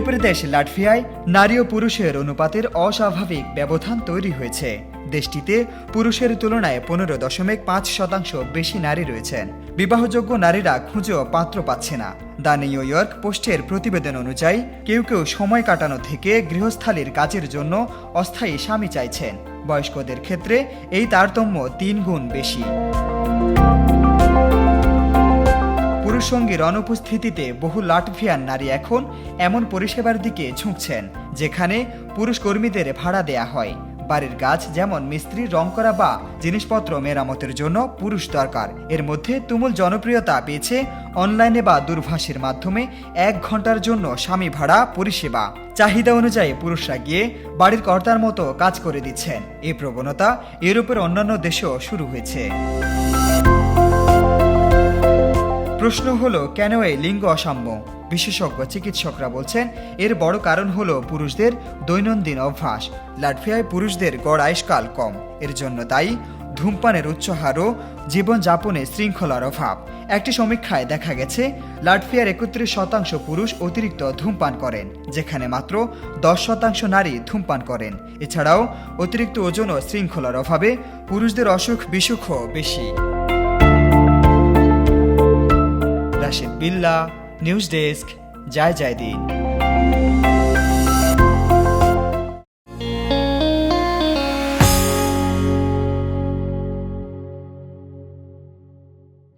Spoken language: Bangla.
ইউরোপের দেশ লাটভিয়ায় নারী ও পুরুষের অনুপাতের অস্বাভাবিক ব্যবধান তৈরি হয়েছে। দেশটিতে পুরুষের তুলনায় 15.5% বেশি নারী রয়েছেন। বিবাহযোগ্য নারীরা খুঁজেও পাত্র পাচ্ছে না। দ্য নিউ ইয়র্ক পোস্টের প্রতিবেদন অনুযায়ী কেউ কেউ সময় কাটানো থেকে গৃহস্থালির কাজের জন্য অস্থায়ী স্বামী চাইছেন। বয়স্কদের ক্ষেত্রে এই তারতম্য 3 গুণ বেশি। পুরুষ সঙ্গীর অনুপস্থিতিতে বহু লাটভিয়ান নারী এখন এমন পরিষেবার দিকে ঝুঁকছেন যেখানে পুরুষ কর্মীদের ভাড়া দেয়া হয়। বাড়ির কাজ যেমন মিস্ত্রি, রং করা বা জিনিসপত্র মেরামতের জন্য পুরুষ দরকার। এর মধ্যে তুমুল জনপ্রিয়তা পেয়েছে অনলাইনে বা দূরভাষের মাধ্যমে 1 ঘন্টার জন্য স্বামী ভাড়া পরিষেবা। চাহিদা অনুযায়ী পুরুষরা গিয়ে বাড়ির কর্তার মতো কাজ করে দিচ্ছেন। এই প্রবণতা ইউরোপের অন্যান্য দেশেও শুরু হয়েছে। প্রশ্ন হলো, কেন এই লিঙ্গ অসাম্য? বিশেষজ্ঞ চিকিৎসকরা বলছেন এর বড় কারণ হলো পুরুষদের দৈনন্দিন অভ্যাস। লাটভিয়ায় পুরুষদের গড় আয়ুষ্কাল কম। এর জন্য দায়ী ধূমপানের উচ্চ হার ও জীবনযাপনে শৃঙ্খলার অভাব। একটি সমীক্ষায় দেখা গেছে লাটভিয়ার 31% পুরুষ অতিরিক্ত ধূমপান করেন, যেখানে মাত্র 10% নারী ধূমপান করেন। এছাড়াও অতিরিক্ত ওজন ও শৃঙ্খলার অভাবে পুরুষদের অসুখ বিসুখও বেশি। রাশিদ বিল্লাহ, নিউজ ডেস্ক, জয় জয় দিন।